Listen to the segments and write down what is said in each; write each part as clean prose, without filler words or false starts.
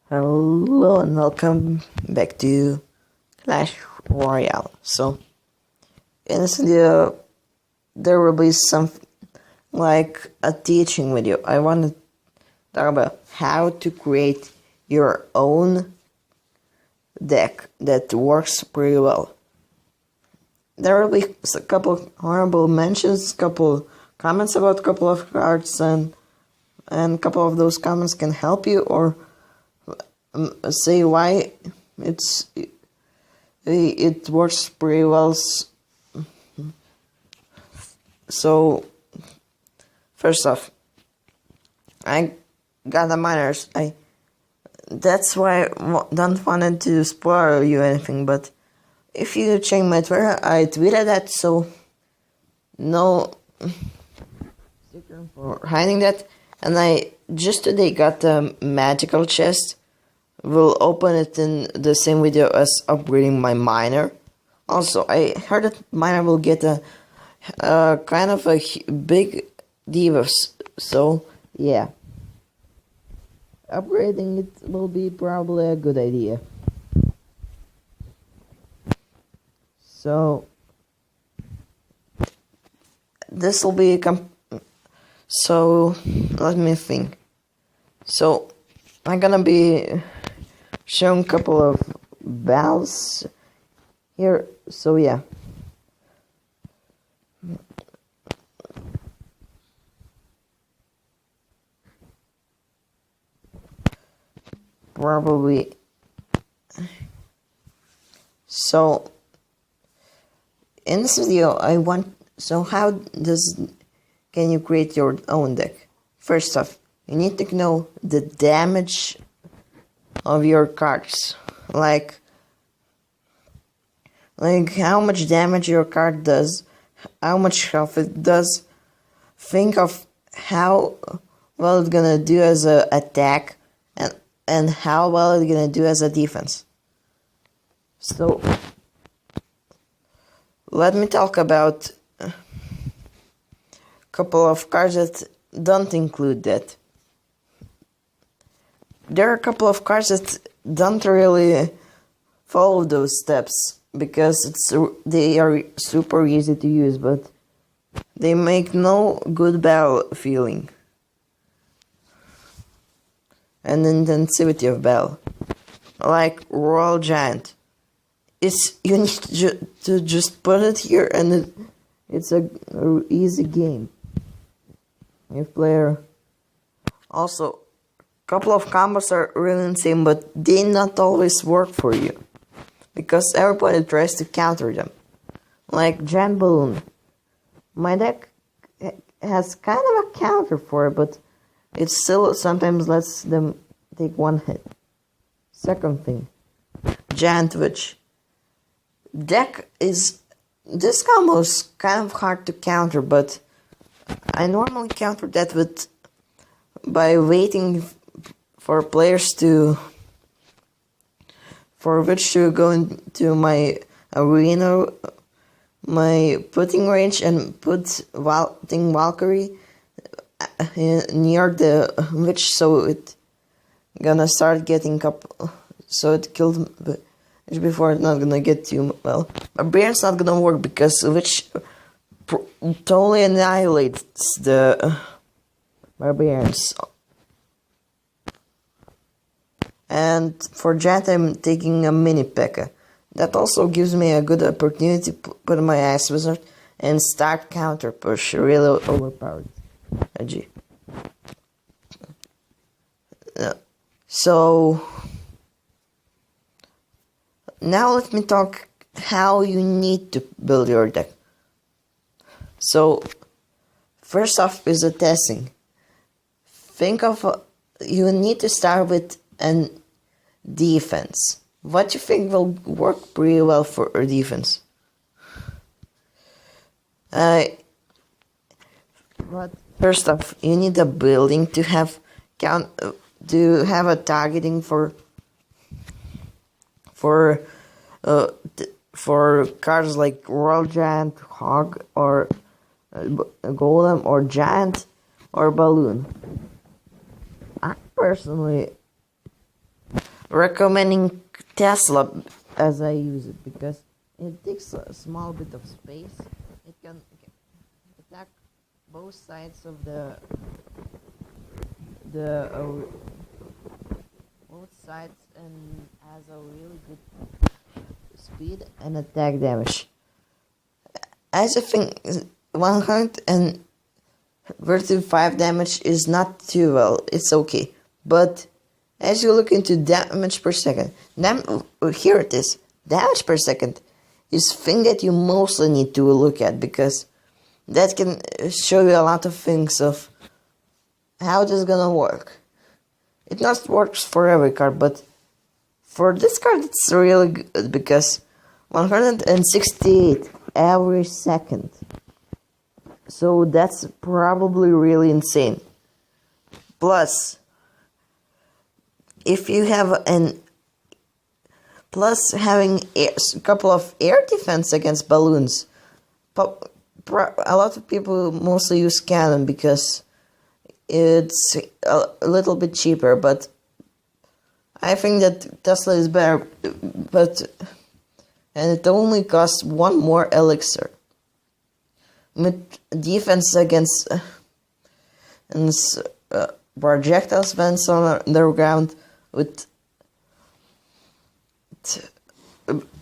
Hello and welcome back to Clash Royale. So, in this video, there will be some like a teaching video. I want to talk about how to create your own deck that works pretty well. There will be a couple horrible mentions, couple comments about a couple of cards, and a couple of those comments can help you or say why it works pretty well. So first off, I got the miners. That's why I don't wanted to spoil you anything, but if you check my Twitter, I tweeted that, so no secret for hiding that. And I just today got a magical chest. We'll open it in the same video as upgrading my miner. Also, I heard that miner will get a kind of a big divas, so yeah. Upgrading it will be probably a good idea. So, this will be so, let me think. So, I'm gonna be showing a couple of bells here, so yeah. Probably. So, in this video, how can you create your own deck? First off, you need to know the damage of your cards, like how much damage your card does, how much health it does. Think of how well it's gonna do as a attack, and how well it's gonna do as a defense. So let me talk about a couple of cards that don't include that. There are a couple of cards that don't really follow those steps because they are super easy to use, but they make no good battle feeling and intensity of battle. Like Royal Giant, you need to just put it here and it's a easy game. If player also. Couple of combos are really insane, but they not always work for you because everybody tries to counter them. Like Giant Balloon, my deck has kind of a counter for it, but it still sometimes lets them take one hit. Second thing, Giant Witch. This combo is kind of hard to counter, but I normally counter that by waiting for players for which to go into my arena, my putting range, and put Valkyrie near the witch, so it gonna start getting up, so it killed the witch before it's not gonna get too well. Barbarian's not gonna work because the witch totally annihilates the barbarians. And for Giant, I'm taking a mini P.E.K.K.A. That also gives me a good opportunity to put my Ice Wizard and start counter push, really overpowered. GG. So, now let me talk how you need to build your deck. So, first off is the testing. Think of, you need to start with an defense. What you think will work pretty well for a defense? But first off, you need a building to have a targeting for cards like Royal Giant, Hog, or Golem, or Giant, or Balloon. I personally recommending Tesla as I use it because it takes a small bit of space. It can attack both sides of the both sides and has a really good speed and attack damage. As I think 135 damage is not too well, it's okay. But as you look into damage per second, here it is. Damage per second is thing that you mostly need to look at because that can show you a lot of things of how this is gonna work. It not works for every card, but for this card it's really good because 168 every second. So that's probably really insane. Plus, if you have having a couple of air defense against balloons, a lot of people mostly use cannon because it's a little bit cheaper, but I think that Tesla is better, and it only costs one more elixir. With defense against projectiles vents on the ground with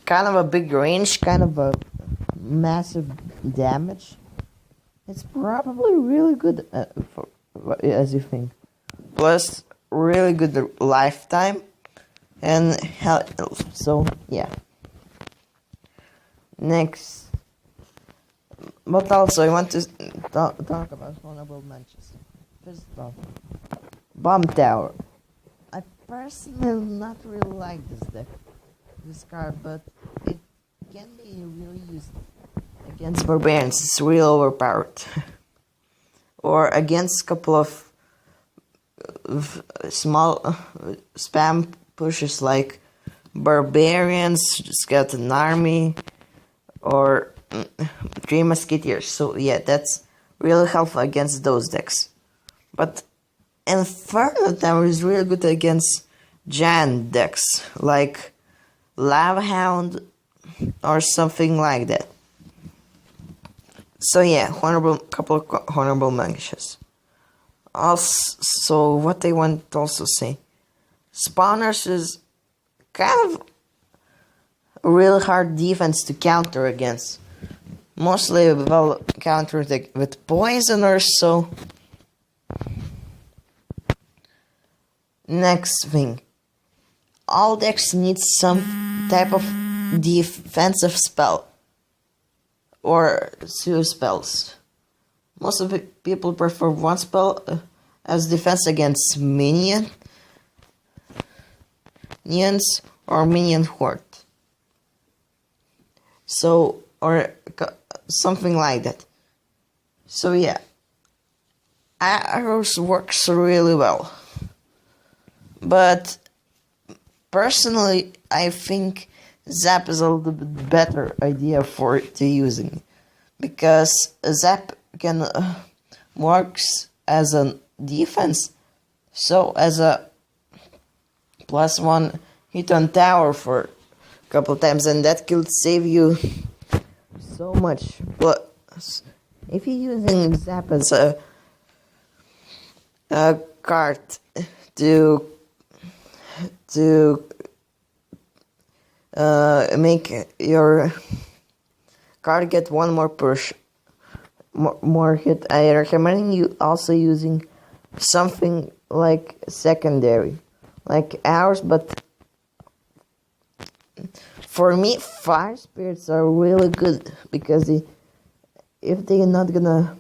kind of a big range, kind of a massive damage. It's probably really good as you think. Plus, really good lifetime and health. So yeah. Next. But also, I want to talk about honorable mentions. First off, Bomb Tower. I personally not really like this card, but it can be really used against barbarians. It's real overpowered. Or against a couple of small spam pushes like barbarians, skeleton army, or 3 musketeers. So yeah, that's really helpful against those decks. But Inferno Tower is really good against giant decks like Lava Hound or something like that. So yeah, couple of honorable mentions. Also, what I want to also say, Spawners is kind of a really hard defense to counter against. Mostly well countered with poisoners, so next thing. All decks need some type of defensive spell or 2 spells. Most of the people prefer 1 spell as defense against minions or minion horde. So, or something like that. So yeah, arrows works really well. But personally, I think Zap is a little bit better idea for using, because Zap can works as a defense, so as a +1 hit on tower for a couple times, and that could save you so much. But if you're using Zap as a card to make your card get 1 more push, more hit, I recommend you also using something like secondary, like ours. But for me, Fire Spirits are really good because if they're not gonna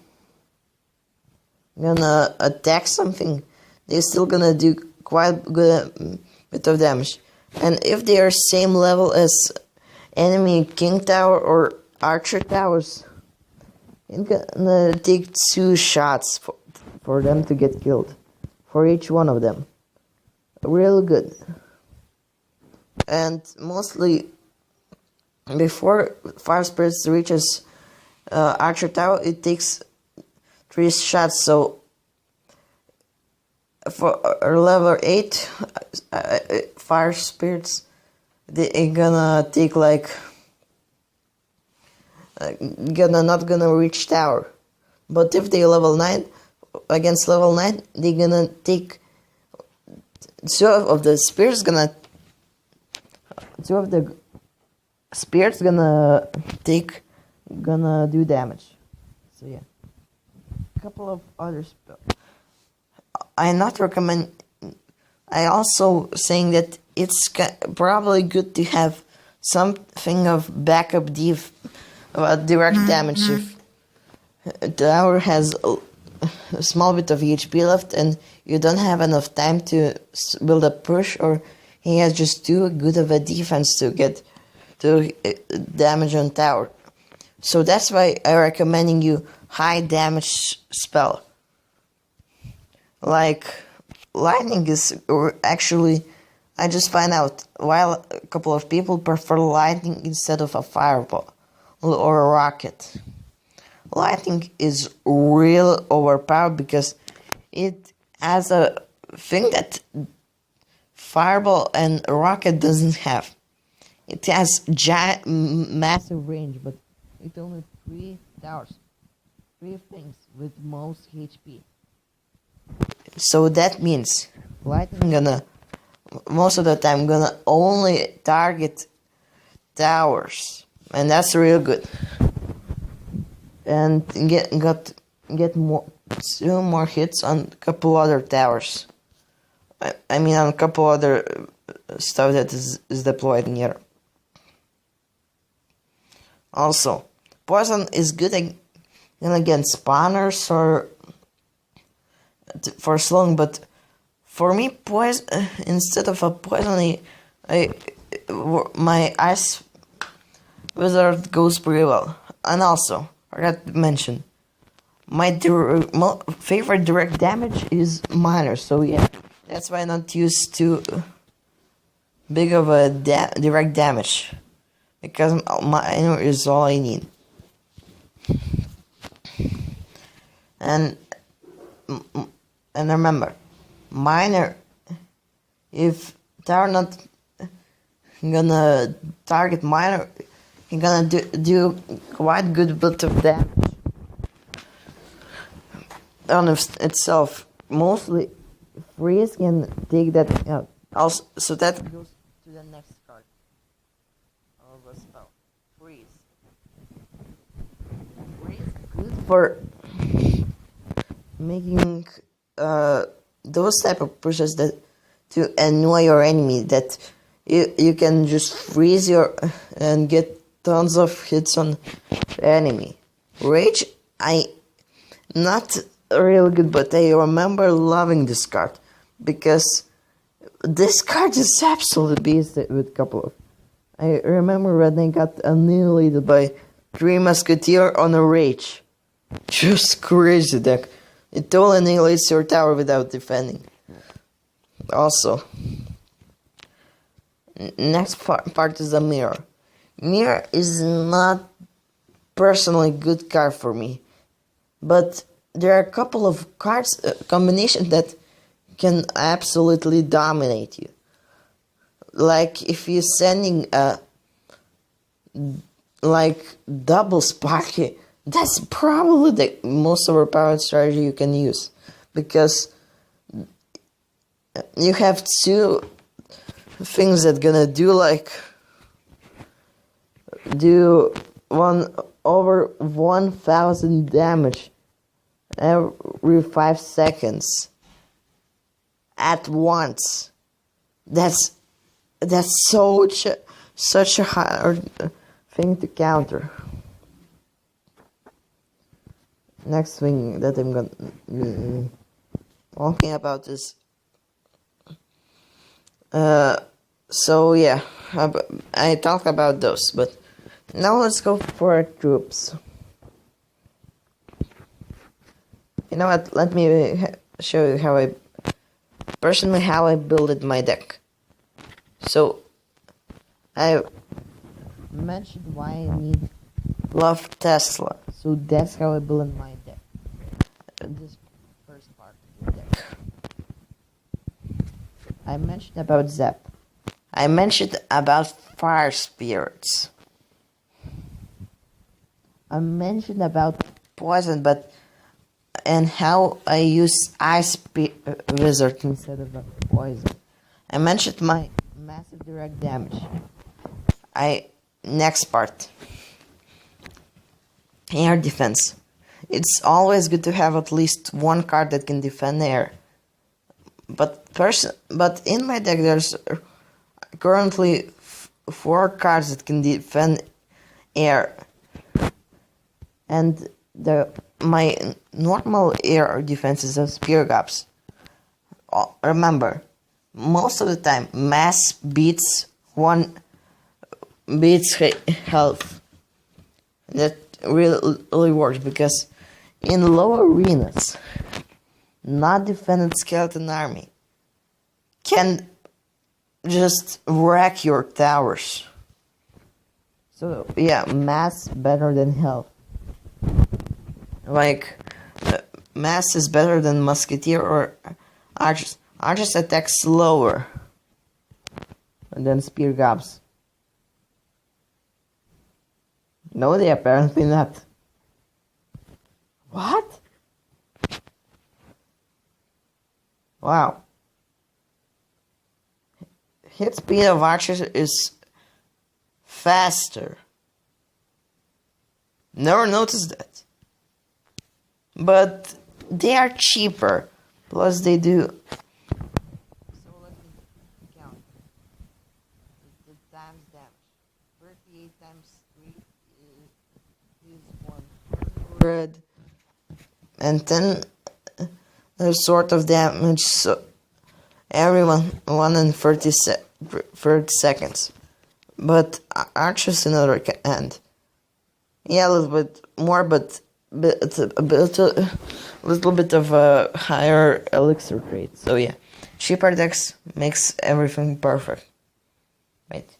attack something, they're still gonna do quite good bit of damage. And if they are same level as enemy King Tower or Archer Towers, it's gonna take 2 shots for them to get killed, for each one of them. Real good. And mostly before Fire Spirits reaches Archer Tower, it takes 3 shots, so for level 8 fire spirits, they're gonna take like not gonna reach tower. But if they level 9 against level 9, they're gonna take two of the spirits gonna do damage. So yeah, a couple of other spells. I also saying that it's probably good to have something of backup direct damage if the tower has a small bit of HP left and you don't have enough time to build a push, or he has just too good of a defense to get to damage on tower. So that's why I'm recommending you high damage spell. Like lightning is actually, I just find out while a couple of people prefer lightning instead of a fireball or a rocket. Lightning is real overpowered because it has a thing that fireball and rocket doesn't have. It has massive range, but it only 3 towers, 3 things with most HP. So that means lightning gonna most of the time gonna only target towers, and that's real good. And get more 2 more hits on a couple other towers. I mean on a couple other stuff that is deployed near. Also, poison is good against spawners or for slowing, but for me, poison instead of a poison, my ice wizard goes pretty well. And also, I forgot to mention, my favorite direct damage is minor. So yeah, that's why I not use too big of a direct damage, because minor is all I need. And remember, minor, if they're not gonna target minor, you're gonna do quite good bit of damage on itself. Mostly, freeze can take that out. Also, so that goes to the next card of a spell. Freeze. Freeze good for making those type of pushes that to annoy your enemy, that you can just freeze and get tons of hits on the enemy. Rage, not real good, but I remember loving this card because this card is absolute beast with couple of. I remember when I got annihilated by 3 Musketeer on a Rage. Just crazy deck. It totally annihilates your tower without defending. Also, next part is the mirror. Mirror is not personally good card for me, but there are a couple of cards combinations that can absolutely dominate you. Like if you're sending a double Sparky, that's probably the most overpowered strategy you can use, because you have 2 things that gonna do over 1,000 damage every 5 seconds at once. That's such a hard thing to counter. Next thing that I'm gonna talking about is so yeah, I talk about those, but now let's go for our troops. You know what? Let me show you how I built my deck. So I mentioned why I love Tesla. So that's how I build my deck. This first part of the deck. I mentioned about Zep. I mentioned about fire spirits. I mentioned about poison, and how I use ice wizard instead of a poison. I mentioned my massive direct damage. Next part. Air defense. It's always good to have at least one card that can defend air. But in my deck there's currently 4 cards that can defend air. And my normal air defenses are spear gaps. Remember, most of the time mass beats health. That really works because in low arenas, not defended skeleton army can just wreck your towers. So yeah, mass better than health. Like mass is better than musketeer or archers. Archers attack slower than spear gobs. No, they apparently not. What? Wow. Hit speed of archers is faster. Never noticed that. But they are cheaper. Plus they do. So let me count. The times damage. 38 times 3 is 100. And 10 sort of damage. So everyone 1 in 30 seconds. But archers in other hand. Yeah, a little bit more, but a little bit of a higher elixir rate. So yeah, cheaper decks makes everything perfect. Wait.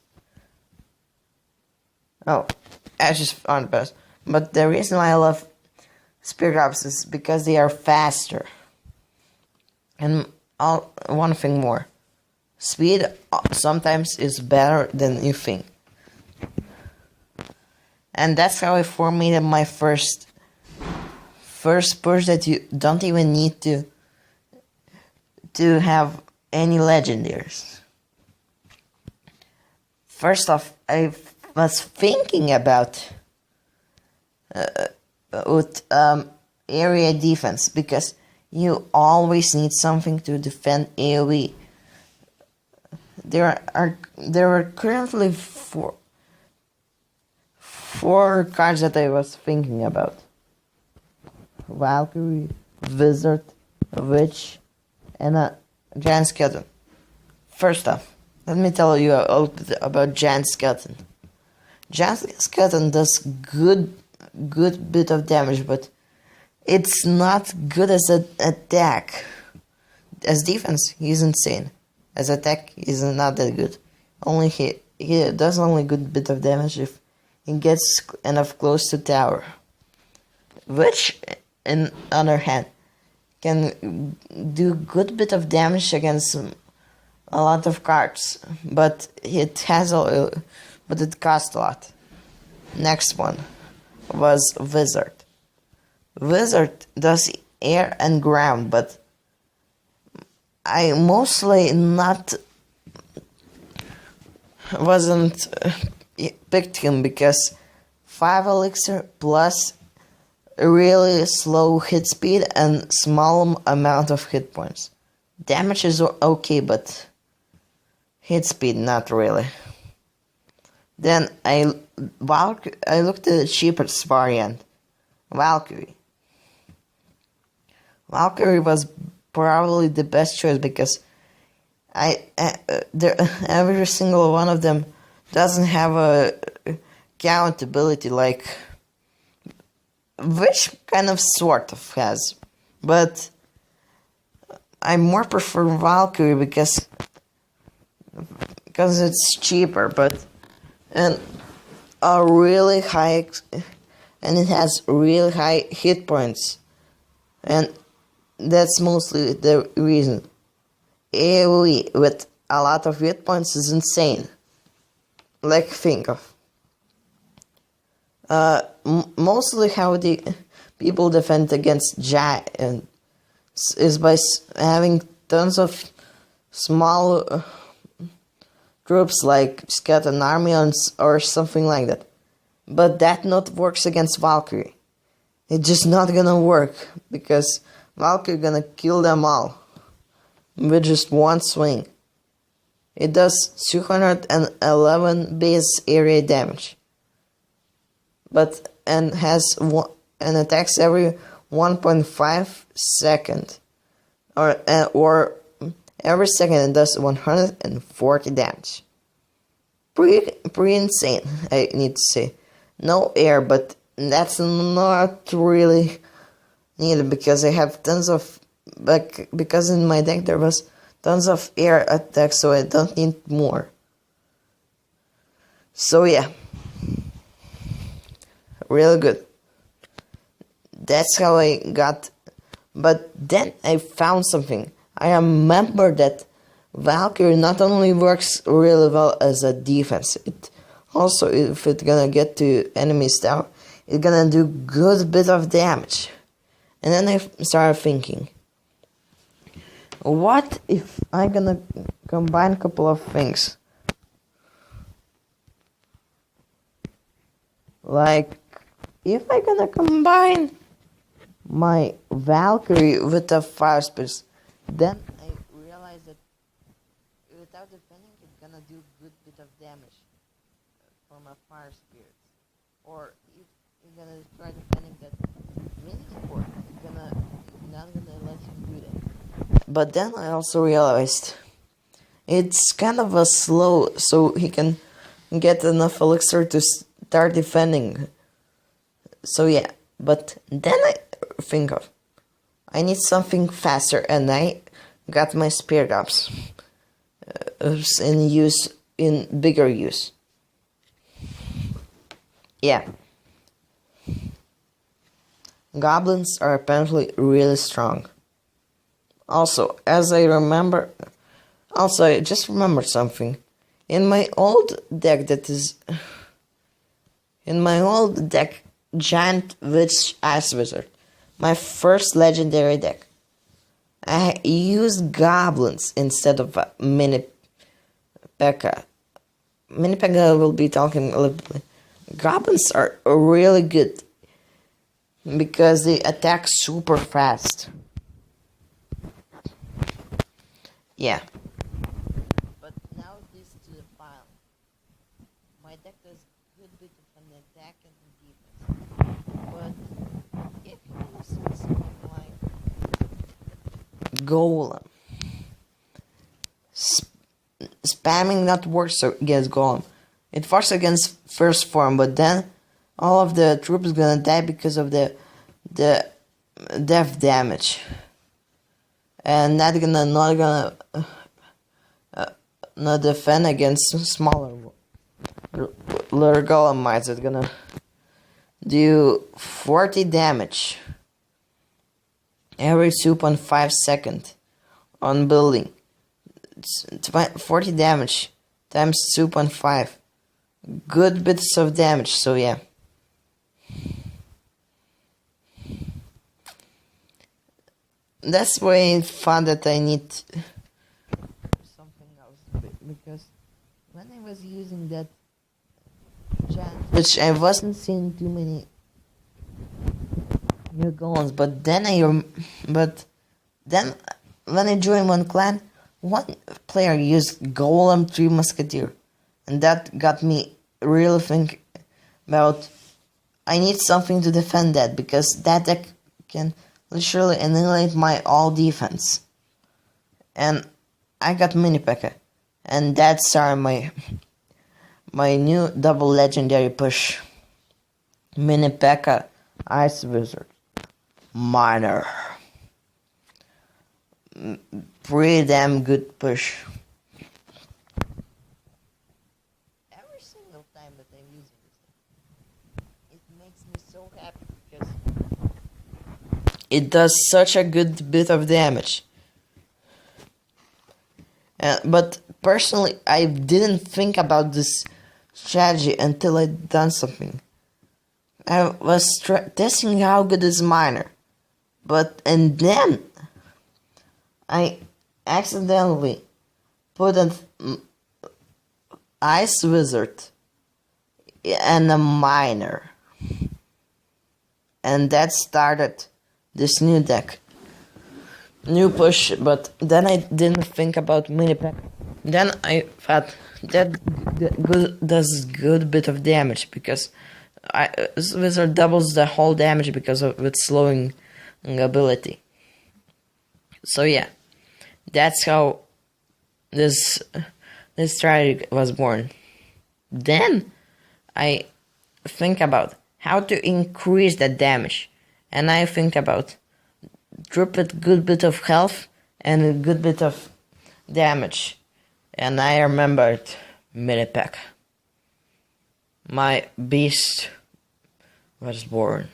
Oh, Ashes aren't best. But the reason why I love Spear Drops is because they are faster. And one thing more. Speed sometimes is better than you think. And that's how I formatted my first push that you don't even need to have any legendaries. First off, I was thinking about area defense because you always need something to defend AoE. There are currently four cards that I was thinking about. Valkyrie, Wizard, Witch, and a Giant Skeleton. First off, let me tell you a little bit about Giant Skeleton. Giant Skeleton does good bit of damage, but it's not good as an attack. As defense, he's insane. As attack, he's not that good. Only he does only good bit of damage if he gets enough close to tower. Which, on the other hand, can do good bit of damage against a lot of cards, but it costs a lot. Next one was Wizard. Wizard does air and ground, but I mostly wasn't picked him because 5 elixir plus a really slow hit speed and small amount of hit points. Damage is okay, but hit speed not really. Then I looked at the cheapest variant, Valkyrie. Valkyrie was probably the best choice because every single one of them doesn't have a count ability like which kind of sort of has, but I more prefer Valkyrie because it's cheaper, and it has really high hit points, and that's mostly the reason. AoE with a lot of hit points is insane. Like, think of. Mostly how the people defend against giants is by having tons of small troops like skeleton army or something like that. But that not works against Valkyrie. It's just not gonna work because Valkyrie gonna kill them all with just one swing. It does 211 base area damage, and attacks every 1.5 second, or every second it does 140 damage. Pretty insane, I need to say. No air, but that's not really needed because I have tons of, because in my deck there was tons of air attacks, so I don't need more. So yeah, really good. That's how I got, but then I found something. I remember that Valkyrie not only works really well as a defense, it also, if it's gonna get to enemy's tower, it's gonna do good bit of damage. And then I started thinking, what if I'm gonna combine a couple of things? Like, if I'm gonna combine my Valkyrie with the fire spirits, then I realized that without defending, it's gonna do good bit of damage from a fire spirit. Or if you're gonna try defending that mini sport, it's not gonna let you do that. But then I also realized it's kind of a slow, so he can get enough elixir to start defending. So yeah, but then I think of, I need something faster, and I got my spirit ups in bigger use. Yeah. Goblins are apparently really strong. Also, I just remembered something. In my old deck, Giant Witch Ice Wizard, my first legendary deck, I used goblins instead of Mini P.E.K.K.A. Mini P.E.K.K.A will be talking a little bit. Goblins are really good because they attack super fast. Yeah. But now this to the file. My deck does good bit of an attack and defense. But if you use something like Golem, spamming not works against Golem. It works against first form, but then all of the troops gonna die because of the death damage, and not defend against smaller little golemites. It's gonna do 40 damage every 2.5 seconds on building. It's 40 damage times 2.5. Good bits of damage, so yeah. That's why I found that I need something else, because when I was using that giant, which I wasn't seeing too many new golems, but then when I joined one clan, one player used Golem 3 Musketeer, and that got me really thinking about, I need something to defend that, because that deck can literally annihilate my all defense. And I got Mini P.E.K.K.A, and that's my new double legendary push. Mini P.E.K.K.A Ice Wizard Miner. Pretty damn good push. Every single time that I'm using this thing, it makes me so happy because it does such a good bit of damage. But personally, I didn't think about this strategy until I'd done something. I was testing how good is miner, and then I accidentally put an ice wizard and a miner, and that started this new deck, new push. But then I didn't think about mini pack. Then I thought that does good bit of damage because wizard doubles the whole damage because of its slowing ability. So yeah, that's how this strategy was born. Then I think about how to increase that damage, and I think about drop a good bit of health and a good bit of damage, and I remembered Minipack. My beast was born,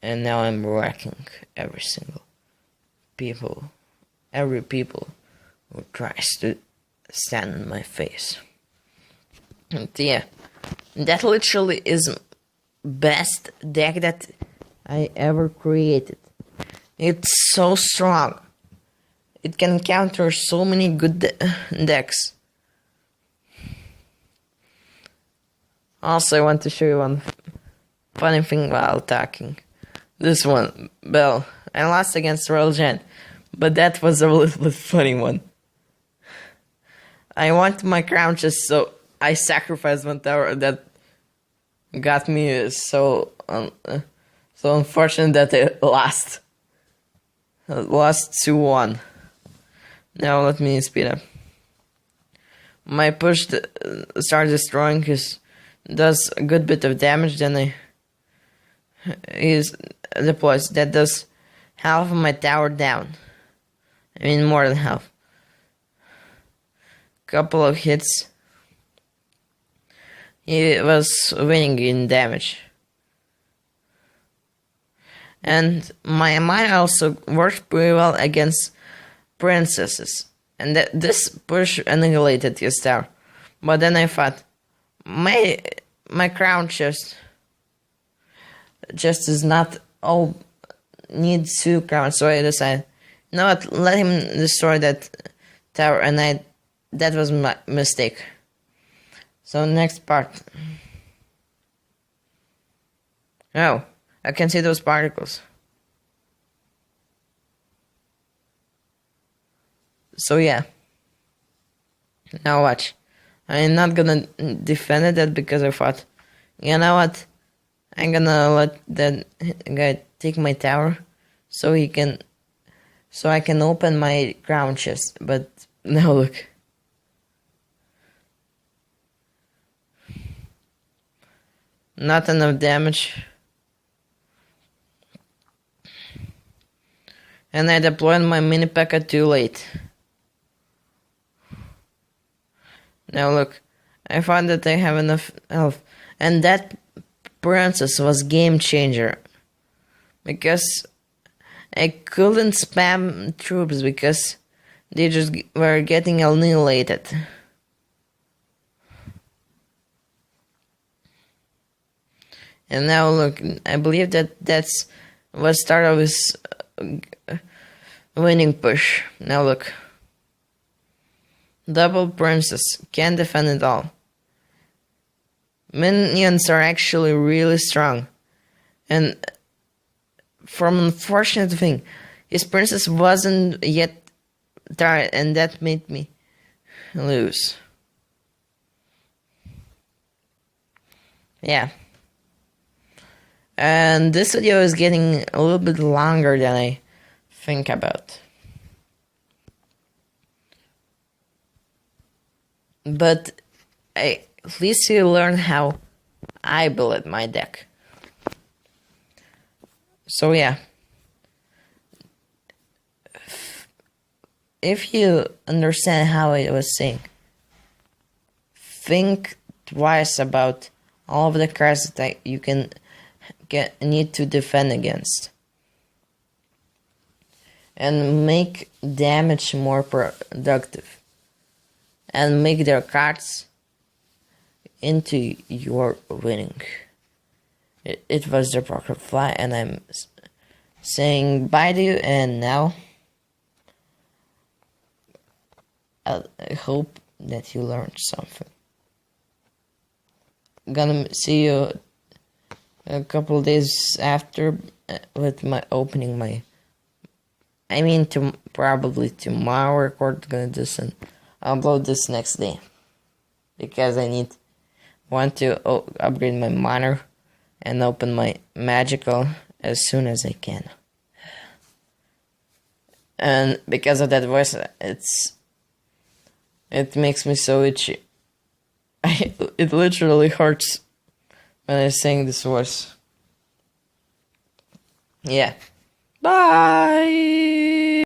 and now I'm wrecking every people who tries to stand in my face. And yeah, that literally is best deck that I ever created. It's so strong. It can counter so many good decks. Also, I want to show you one funny thing while talking. This one, Bell. I lost against Royale, but that was a little bit funny one. I want my crown chest, so I sacrificed one tower. That got me so unfortunate that I lost. I lost 2-1. Now let me speed up. My push starts destroying his does a good bit of damage. Then I use deploys that does half of my tower down. I mean more than half. Couple of hits. He was winning in damage. And my mine also worked pretty well against princesses. And this push annihilated his tower. But then I thought, my crown chest is not all need 2 crowns, so I decided, you know what, let him destroy that tower, and that was my mistake. So next part. Oh, I can see those particles. So yeah. Now watch. I'm not gonna defend it because I thought, you know what? I'm gonna let that guy take my tower so I can open my crown chest. But now look. Not enough damage. And I deployed my mini P.E.K.K.A too late. Now look, I found that I have enough health. And that princess was game changer. Because I couldn't spam troops because they just were getting annihilated. And now look, I believe that's what started with winning push. Now look. Double princess, can't defend it all. Minions are actually really strong. And from unfortunate thing, his princess wasn't yet tired, and that made me lose. Yeah. And this video is getting a little bit longer than I think about. But at least you learn how I build my deck. So yeah. If you understand how I was saying, think twice about all of the cards that you can need to defend against. and make damage more productive, and make their cards into your winning. It was the Pocket Fly, and I'm saying bye to you, and now I hope that you learned something. Gonna see you a couple days after with my opening my. I mean, probably tomorrow. Record gonna do this and upload this next day because I want to upgrade my monitor and open my magical as soon as I can. And because of that voice, it makes me so itchy. It literally hurts when I sing this voice. Yeah. Bye!